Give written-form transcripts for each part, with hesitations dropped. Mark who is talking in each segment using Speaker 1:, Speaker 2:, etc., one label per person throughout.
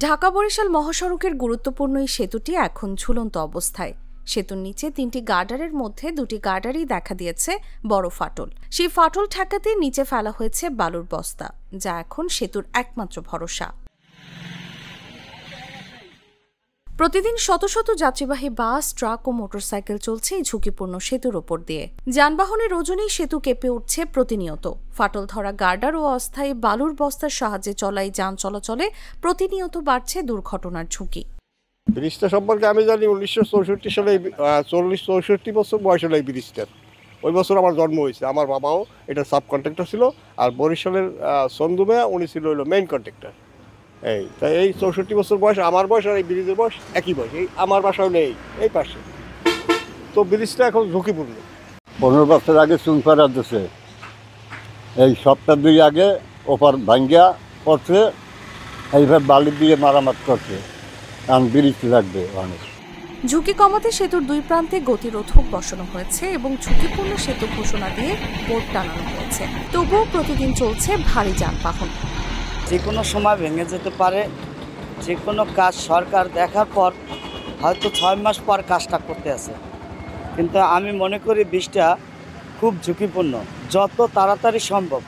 Speaker 1: ঢাকা বরিশাল মহাসড়কের গুরুত্বপূর্ণ এই সেতুটি এখন ঝুলন্ত অবস্থায়। সেতুর নিচে 3টি গার্ডারের মধ্যে 2টি গার্ডারই দেখা দিয়েছে বড় ফাটল। সেই ফাটল ঠেকাতে নিচে ফেলা হয়েছে বালুর বস্তা, যা এখন সেতুর একমাত্র ভরসা। প্রতিদিন শত শত যাত্রীবাহী বাস, ট্রাক ও মোটরসাইকেল চলছে এই ঝুঁকিপূর্ণ সেতুর ওপর দিয়ে। যানবাহনের ওজনেই সেতু কেঁপে উঠছে প্রতিনিয়ত। ফাটল ধরা গার্ডার ও অস্থায়ী বালুর বস্তার সাহায্যে চলাই যান চলাচলে প্রতিনিয়ত বাড়ছে দুর্ঘটনার ঝুঁকি।
Speaker 2: ব্রিজটা সম্পর্কে আমি জানি 1964 সালে 64 বছর বয়স হলো এই ব্রিজটার। ওই বছর আমার জন্ম হয়েছে। আমার বাবাও এটা সাব কন্ট্রাক্টর ছিল, আর বরিশালের সন্দুমে উনি ছিল হলো মেইন কন্ট্রাক্টর। তাই এই 64 বছর বয়স, আমার বয়স আর এই ব্রিজের বয়স একই বয়স। এই আমার বাসা হলো এই পাশে। তো ব্রিজটা এখন ঝুঁকিপূর্ণ।
Speaker 3: 15 বছর আগে চুনপাড়া দিছে, এই সপ্তাহ 2 আগে ওপার ভাঙ্গিয়া পড়ছে, এইভাবে বালি দিয়ে মারামাত করছে। কারণ ব্রিজ লাগবে অনেক।
Speaker 1: ঝুঁকি কমাতে সেতুর 2 প্রান্তে গতিরোধক বসানো হয়েছে এবং ঝুঁকিপূর্ণ সেতু ঘোষণা দিয়ে বোর্ড টানানো হয়েছে। তবুও প্রতিদিন চলছে ভারী যানবাহন।
Speaker 4: যে কোনো সময় ভেঙে যেতে পারে। যে কোনো কাজ সরকার দেখার পর হয়তো 6 মাস পর কাজটা করতে আসে, কিন্তু আমি মনে করি ব্রিজটা খুব ঝুঁকিপূর্ণ। যত তাড়াতাড়ি সম্ভব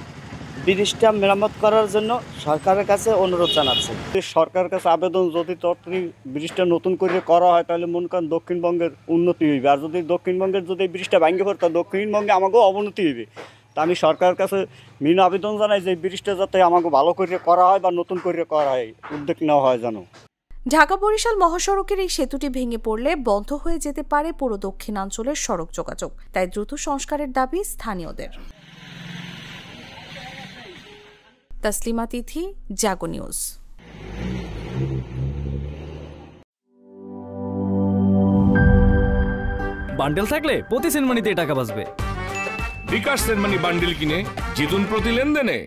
Speaker 4: ব্রিজটা মেরামত করার জন্য সরকারের কাছে অনুরোধ জানাচ্ছি।
Speaker 2: সরকারের কাছে আবেদন, যদি তাড়াতাড়ি ব্রিজটা নতুন করে করা হয় তাহলে মনে করেন দক্ষিণবঙ্গের উন্নতি হইবে। আর যদি দক্ষিণবঙ্গের যদি এই ব্রিজটা ভেঙে পড়ে তা দক্ষিণবঙ্গে আমাকেও অবনতি হইবে। তা আমি সরকারের কাছে মিন আবেদন জানাই যে ব্রিজটা যাতে আমাকে ভালো করে করা হয় বা নতুন করে করা হয়, উদ্যোগ নেওয়া হয় যেন।
Speaker 1: ঢাকা বরিশাল মহাসড়কের এই সেতুটি ভেঙে পড়লে বন্ধ হয়ে যেতে পারে পুরো দক্ষিণাঞ্চলের সড়ক যোগাযোগ। তাই দ্রুত সংস্কারের দাবি স্থানীয়দের। তাসলিমা তিথি, জাগো নিউজ।
Speaker 5: বান্ডেল থাকলে প্রতি সেনমানিতে টাকা বাঁচবে।
Speaker 6: বিকাশ সেনমানি বান্ডেল কিনে জিতুন প্রতি লেনদেনে।